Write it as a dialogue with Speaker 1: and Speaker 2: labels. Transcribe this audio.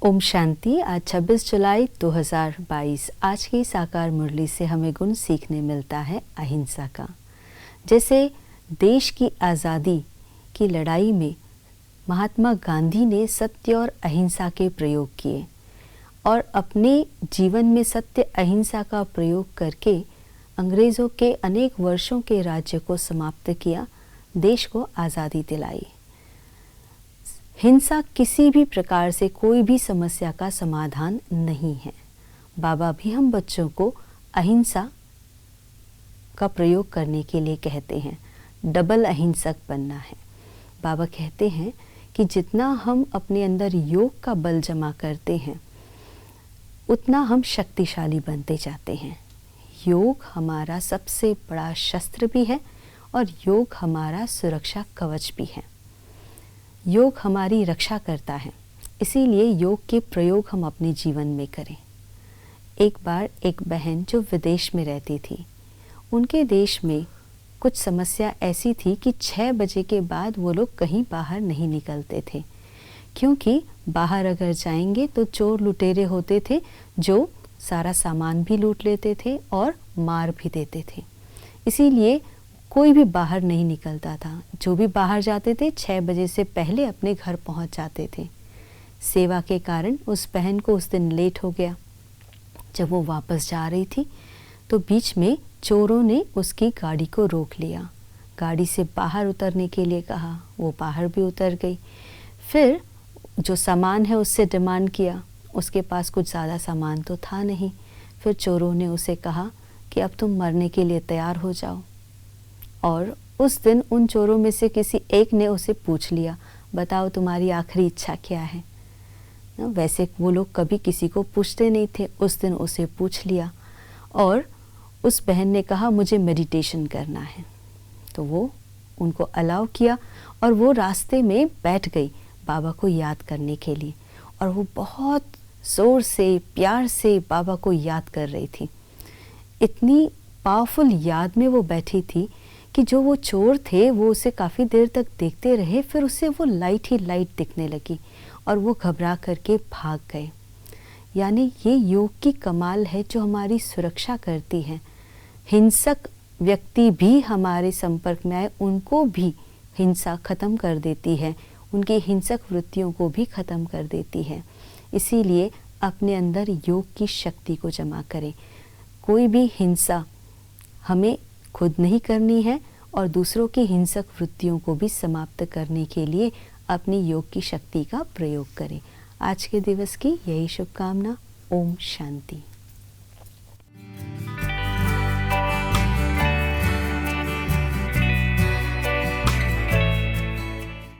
Speaker 1: ओम शांति। आज 26 जुलाई 2022। आज की साकार मुरली से हमें गुण सीखने मिलता है अहिंसा का। जैसे देश की आज़ादी की लड़ाई में महात्मा गांधी ने सत्य और अहिंसा के प्रयोग किए और अपने जीवन में सत्य अहिंसा का प्रयोग करके अंग्रेज़ों के अनेक वर्षों के राज्य को समाप्त किया, देश को आज़ादी दिलाई। हिंसा किसी भी प्रकार से कोई भी समस्या का समाधान नहीं है। बाबा भी हम बच्चों को अहिंसा का प्रयोग करने के लिए कहते हैं, डबल अहिंसक बनना है। बाबा कहते हैं कि जितना हम अपने अंदर योग का बल जमा करते हैं उतना हम शक्तिशाली बनते जाते हैं। योग हमारा सबसे बड़ा शस्त्र भी है और योग हमारा सुरक्षा कवच भी है। योग हमारी रक्षा करता है, इसीलिए योग के प्रयोग हम अपने जीवन में करें। एक बार एक बहन जो विदेश में रहती थी, उनके देश में कुछ समस्या ऐसी थी कि 6 बजे के बाद वो लोग कहीं बाहर नहीं निकलते थे, क्योंकि बाहर अगर जाएंगे तो चोर लुटेरे होते थे जो सारा सामान भी लूट लेते थे और मार भी देते थे। इसीलिए कोई भी बाहर नहीं निकलता था। जो भी बाहर जाते थे 6 बजे से पहले अपने घर पहुंच जाते थे। सेवा के कारण उस बहन को उस दिन लेट हो गया। जब वो वापस जा रही थी तो बीच में चोरों ने उसकी गाड़ी को रोक लिया, गाड़ी से बाहर उतरने के लिए कहा। वो बाहर भी उतर गई। फिर जो सामान है उससे डिमांड किया, उसके पास कुछ ज़्यादा सामान तो था नहीं। फिर चोरों ने उसे कहा कि अब तुम मरने के लिए तैयार हो जाओ। और उस दिन उन चोरों में से किसी एक ने उसे पूछ लिया, बताओ तुम्हारी आखिरी इच्छा क्या है। वैसे वो लोग कभी किसी को पूछते नहीं थे, उस दिन उसे पूछ लिया और उस बहन ने कहा मुझे मेडिटेशन करना है। तो वो उनको अलाउ किया और वो रास्ते में बैठ गई बाबा को याद करने के लिए। और वो बहुत ज़ोर से प्यार से बाबा को याद कर रही थी। इतनी पावरफुल याद में वो बैठी थी कि जो वो चोर थे वो उसे काफ़ी देर तक देखते रहे। फिर उसे वो लाइट ही लाइट दिखने लगी और वो घबरा करके भाग गए। यानी ये योग की कमाल है जो हमारी सुरक्षा करती है। हिंसक व्यक्ति भी हमारे संपर्क में आए, उनको भी हिंसा ख़त्म कर देती है, उनकी हिंसक वृत्तियों को भी ख़त्म कर देती है। इसीलिए अपने अंदर योग की शक्ति को जमा करें। कोई भी हिंसा हमें खुद नहीं करनी है और दूसरों की हिंसक वृत्तियों को भी समाप्त करने के लिए अपनी योग की शक्ति का प्रयोग करें। आज के दिवस की यही शुभकामना। ओम शांति।